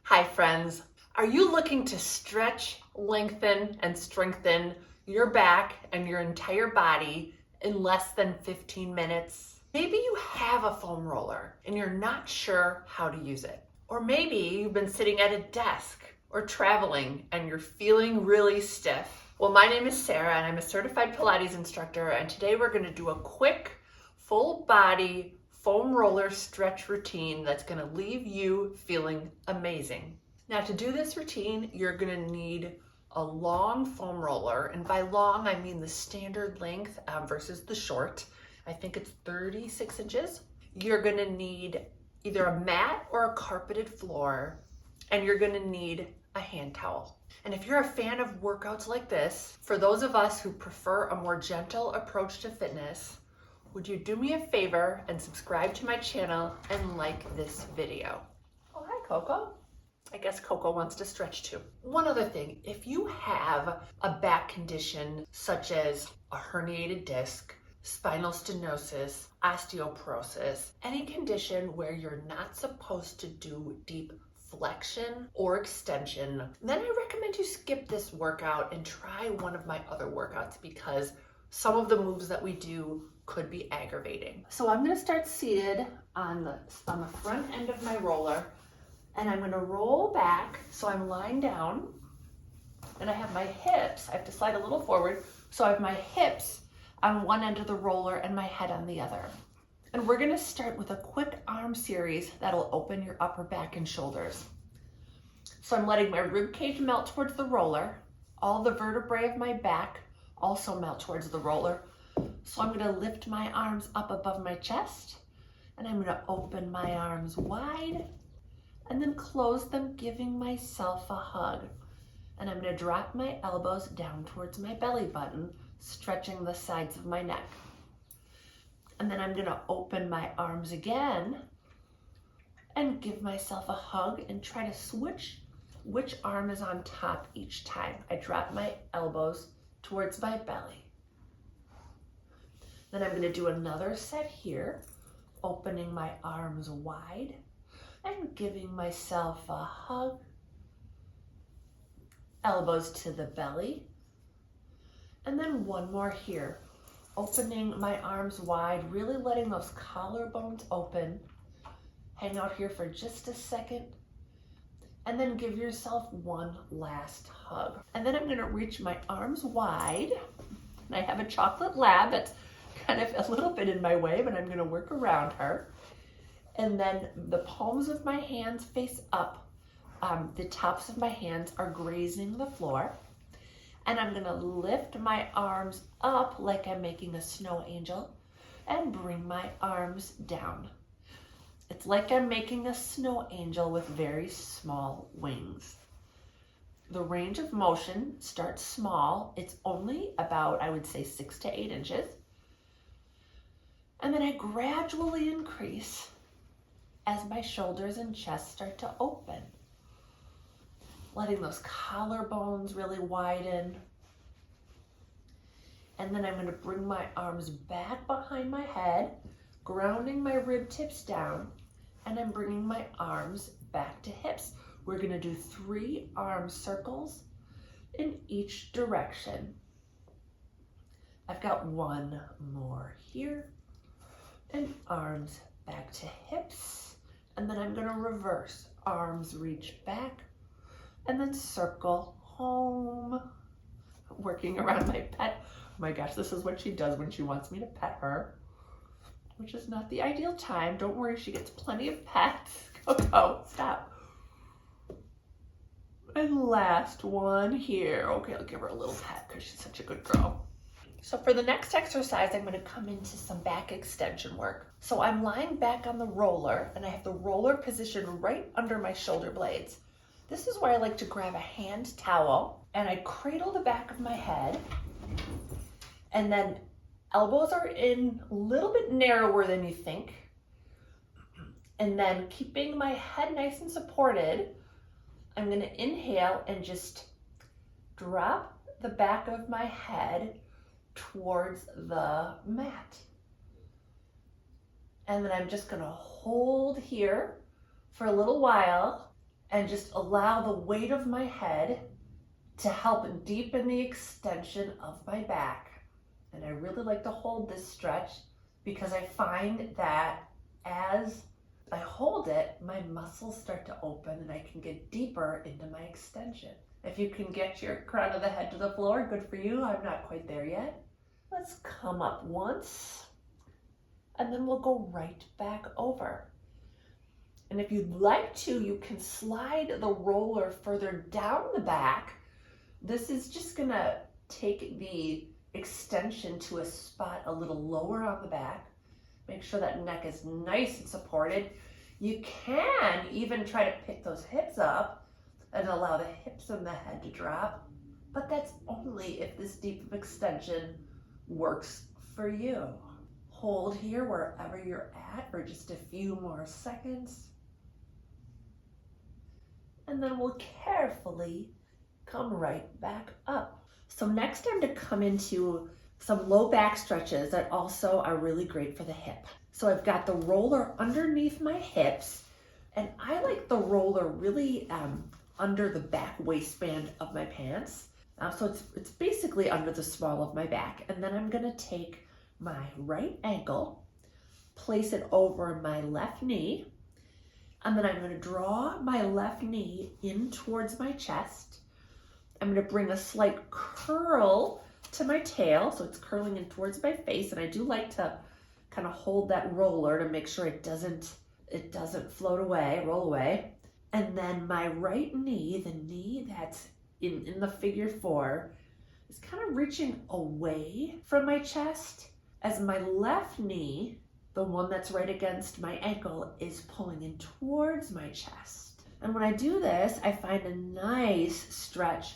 Hi friends, are you looking to stretch, lengthen, and strengthen your back and your entire body in less than 15 minutes? Maybe you have a foam roller and you're not sure how to use it. Or maybe you've been sitting at a desk or traveling and you're feeling really stiff. Well, my name is Sarah and I'm a certified Pilates instructor, and today we're going to do a quick full body foam roller stretch routine that's going to leave you feeling amazing. Now, to do this routine, you're going to need a long foam roller, and by long I mean the standard length versus the short. I think it's 36 inches. You're going to need either a mat or a carpeted floor, and you're going to need a hand towel. And if you're a fan of workouts like this, for those of us who prefer a more gentle approach to fitness, would you do me a favor and subscribe to my channel and like this video? Oh, hi, Coco. I guess Coco wants to stretch too. One other thing, if you have a back condition such as a herniated disc, spinal stenosis, osteoporosis, any condition where you're not supposed to do deep flexion or extension, then I recommend you skip this workout and try one of my other workouts, because some of the moves that we do could be aggravating. So I'm going to start seated on the front end of my roller, and I'm going to roll back so I'm lying down, and I have my hips, I have to slide a little forward, so I have my hips on one end of the roller and my head on the other. And we're going to start with a quick arm series that'll open your upper back and shoulders. So I'm letting my rib cage melt towards the roller. All the vertebrae of my back also melt towards the roller. So I'm going to lift my arms up above my chest, and I'm going to open my arms wide and then close them, giving myself a hug. And I'm going to drop my elbows down towards my belly button, stretching the sides of my neck. And then I'm going to open my arms again and give myself a hug and try to switch which arm is on top each time. I drop my elbows towards my belly. Then I'm going to do another set here, opening my arms wide and giving myself a hug. Elbows to the belly. And then one more here, opening my arms wide, really letting those collarbones open. Hang out here for just a second, and then give yourself one last hug. And then I'm going to reach my arms wide, and I have a chocolate lab that's kind of a little bit in my way, but I'm going to work around her. And then the palms of my hands face up. The tops of my hands are grazing the floor. And I'm going to lift my arms up like I'm making a snow angel and bring my arms down. It's like I'm making a snow angel with very small wings. The range of motion starts small. It's only about, I would say, 6 to 8 inches. And then I gradually increase as my shoulders and chest start to open, letting those collarbones really widen. And then I'm going to bring my arms back behind my head, grounding my rib tips down, and I'm bringing my arms back to hips. We're going to do 3 arm circles in each direction. I've got one more here, and arms back to hips. And then I'm going to reverse. Arms reach back, and then circle home. Working around my pet. Oh my gosh, this is what she does when she wants me to pet her, which is not the ideal time. Don't worry, she gets plenty of pets. Go, stop. And last one here. Okay, I'll give her a little pet because she's such a good girl. So for the next exercise, I'm going to come into some back extension work. So I'm lying back on the roller, and I have the roller positioned right under my shoulder blades. This is where I like to grab a hand towel, and I cradle the back of my head, and then elbows are in a little bit narrower than you think. And then keeping my head nice and supported, I'm going to inhale and just drop the back of my head towards the mat. And then I'm just going to hold here for a little while and just allow the weight of my head to help deepen the extension of my back. And I really like to hold this stretch because I find that as I hold it, my muscles start to open and I can get deeper into my extension. If you can get your crown of the head to the floor, good for you. I'm not quite there yet. Let's come up once, and then we'll go right back over. And if you'd like to, you can slide the roller further down the back. This is just gonna take the extension to a spot a little lower on the back. Make sure that neck is nice and supported. You can even try to pick those hips up and allow the hips and the head to drop, but that's only if this deep of extension works for you. Hold here wherever you're at for just a few more seconds. And then we'll carefully come right back up. So next I'm to come into some low back stretches that also are really great for the hip. So I've got the roller underneath my hips, and I like the roller really under the back waistband of my pants. So it's basically under the small of my back. And then I'm gonna take my right ankle, place it over my left knee, and then I'm gonna draw my left knee in towards my chest. I'm gonna bring a slight curl to my tail, so it's curling in towards my face, and I do like to kind of hold that roller to make sure it doesn't float away, roll away. And then my right knee, the knee that's in the figure 4, is kind of reaching away from my chest, as my left knee, the one that's right against my ankle, is pulling in towards my chest. And when I do this, I find a nice stretch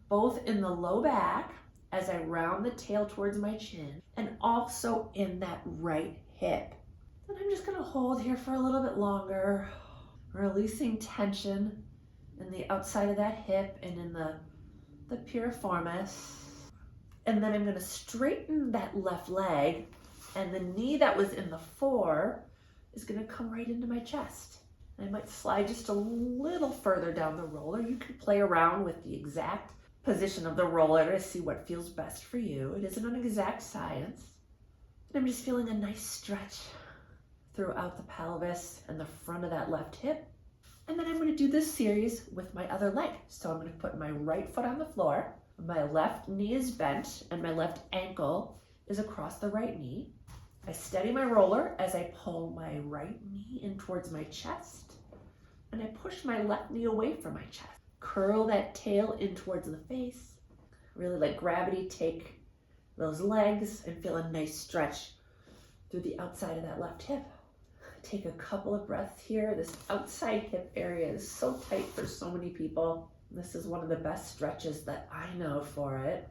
both in the low back as I round the tail towards my chin, and also in that right hip. And I'm just gonna hold here for a little bit longer, releasing tension in the outside of that hip and in the piriformis. And then I'm gonna straighten that left leg, and the knee that was in the 4 is gonna come right into my chest. I might slide just a little further down the roller. You can play around with the exact position of the roller to see what feels best for you. It isn't an exact science. And I'm just feeling a nice stretch throughout the pelvis and the front of that left hip. And then I'm going to do this series with my other leg. So I'm going to put my right foot on the floor, my left knee is bent, and my left ankle is across the right knee. I steady my roller as I pull my right knee in towards my chest, and I push my left knee away from my chest. Curl that tail in towards the face. Really let gravity take those legs and feel a nice stretch through the outside of that left hip. Take a couple of breaths here. This outside hip area is so tight for so many people. This is one of the best stretches that I know for it.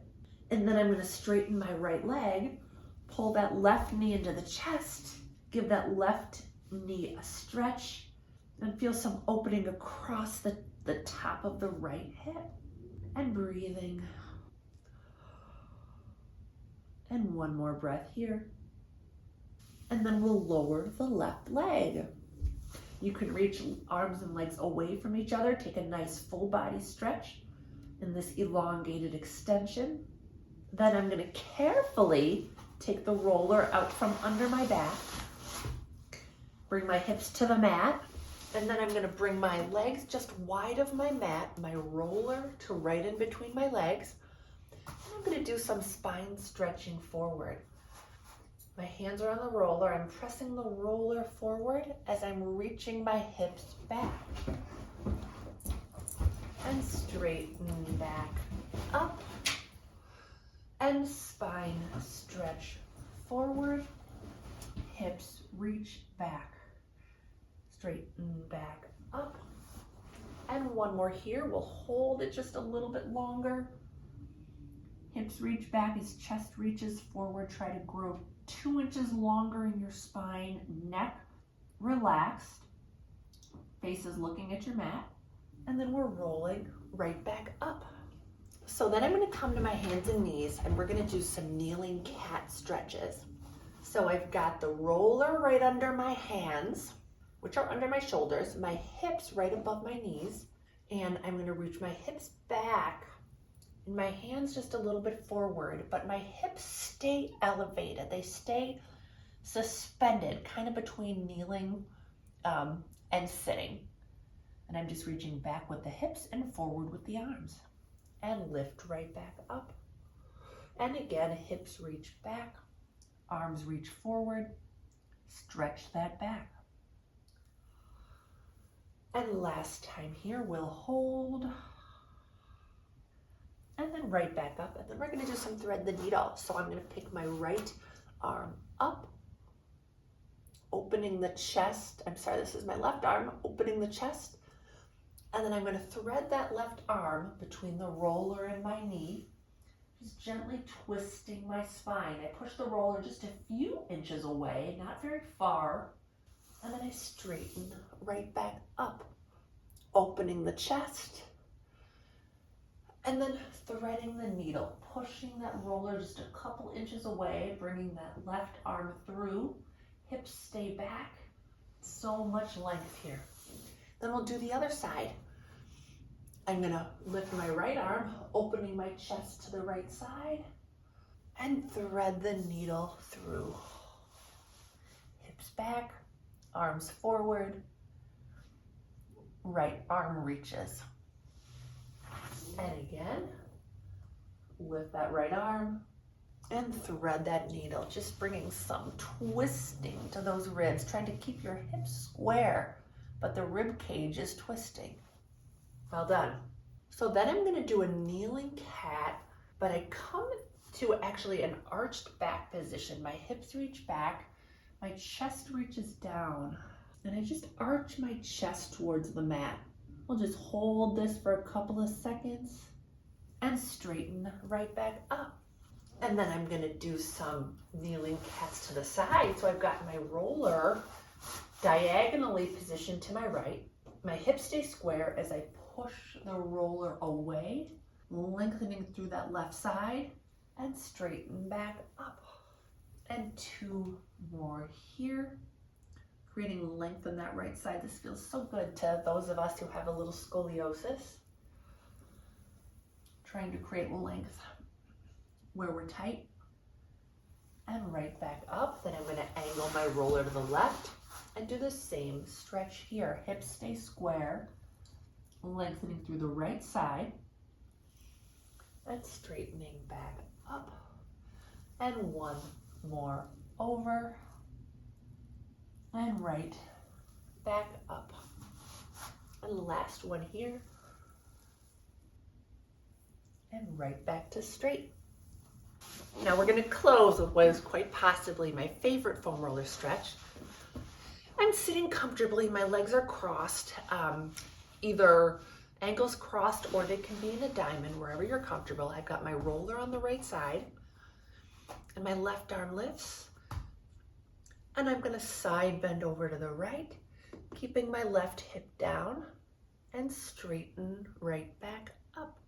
And then I'm going to straighten my right leg, pull that left knee into the chest, give that left knee a stretch, and feel some opening across the top of the right hip. And breathing. And one more breath here. And then we'll lower the left leg. You can reach arms and legs away from each other. Take a nice full body stretch in this elongated extension. Then I'm going to carefully take the roller out from under my back. Bring my hips to the mat. And then I'm going to bring my legs just wide of my mat, my roller to right in between my legs. And I'm going to do some spine stretching forward. My hands are on the roller. I'm pressing the roller forward as I'm reaching my hips back. And straighten back up. And spine stretch forward. Hips reach back. Straighten back up. And one more here. We'll hold it just a little bit longer. Hips reach back as chest reaches forward. Try to grow 2 inches longer in your spine. Neck relaxed. Face is looking at your mat. And then we're rolling right back up. So then I'm going to come to my hands and knees, and we're going to do some kneeling cat stretches. So I've got the roller right under my hands, which are under my shoulders, my hips right above my knees, And I'm going to reach my hips back and my hands just a little bit forward, but my hips stay elevated. They stay suspended, kind of between kneeling and sitting. And I'm just reaching back with the hips and forward with the arms. And lift right back up. And again, hips reach back, arms reach forward, stretch that back. And last time here, we'll hold. And then right back up. And then we're gonna do some thread the needle. So I'm gonna pick my right arm up, opening the chest. I'm sorry, this is my left arm, opening the chest. And then I'm gonna thread that left arm between the roller and my knee, just gently twisting my spine. I push the roller just a few inches away, not very far. And then I straighten right back up, opening the chest, and then threading the needle, pushing that roller just a couple inches away, bringing that left arm through, hips stay back, so much length here. Then we'll do the other side. I'm gonna lift my right arm, opening my chest to the right side, and thread the needle through. Hips back, arms forward, right arm reaches. And again, lift that right arm and thread that needle, just bringing some twisting to those ribs, trying to keep your hips square, but the rib cage is twisting. Well done. So then I'm going to do a kneeling cat, but I come to actually an arched back position. My hips reach back, my chest reaches down, and I just arch my chest towards the mat. We'll just hold this for a couple of seconds and straighten right back up. And then I'm going to do some kneeling cats to the side. So I've got my roller diagonally positioned to my right. My hips stay square as I push the roller away, lengthening through that left side and straighten back up. And 2 more here, creating length on that right side. This feels so good to those of us who have a little scoliosis. Trying to create length where we're tight. And right back up. Then I'm going to angle my roller to the left and do the same stretch here. Hips stay square, lengthening through the right side and straightening back up. And 1 more over and right back up. And last one here and right back to straight. Now we're going to close with what is quite possibly my favorite foam roller stretch. I'm sitting comfortably, my legs are crossed, either ankles crossed or they can be in a diamond, wherever you're comfortable. I've got my roller on the right side and my left arm lifts. And I'm going to side bend over to the right, keeping my left hip down and straighten right back up.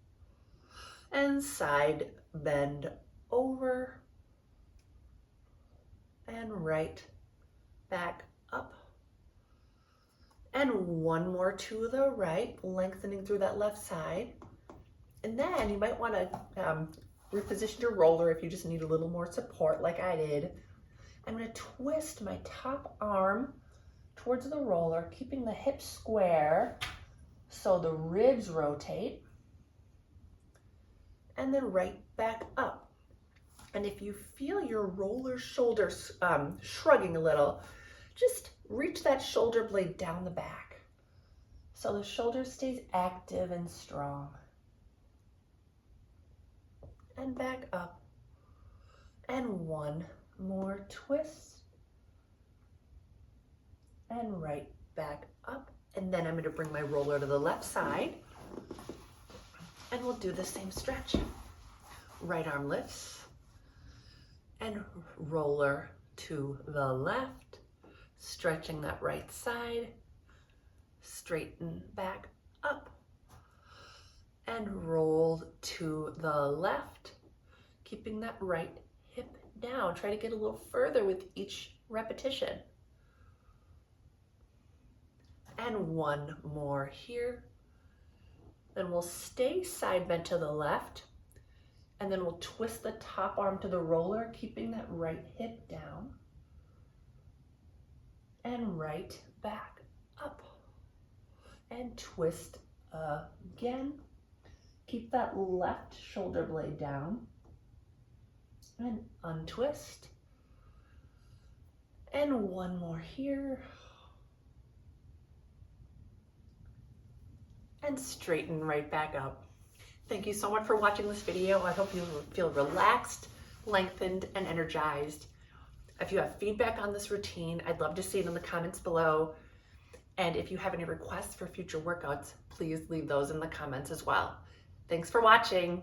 And side bend over and right back up. And 1 more to the right, lengthening through that left side. And then you might want to reposition your roller if you just need a little more support like I did. I'm going to twist my top arm towards the roller, keeping the hips square so the ribs rotate. And then right back up. And if you feel your roller shoulders shrugging a little, just reach that shoulder blade down the back so the shoulder stays active and strong. And back up. And 1 more twist. And right back up. And then I'm going to bring my roller to the left side. And we'll do the same stretch. Right arm lifts. And roller to the left. Stretching that right side. Straighten back up. And roll to the left. Keeping that right hip down. Try to get a little further with each repetition. And 1 more here. Then we'll stay side bent to the left, and then we'll twist the top arm to the roller, keeping that right hip down, and right back up, and twist again. Keep that left shoulder blade down, and untwist, and one more here, and straighten right back up. Thank you so much for watching this video. I hope you feel relaxed, lengthened, and energized. If you have feedback on this routine, I'd love to see it in the comments below. And if you have any requests for future workouts, please leave those in the comments as well. Thanks for watching.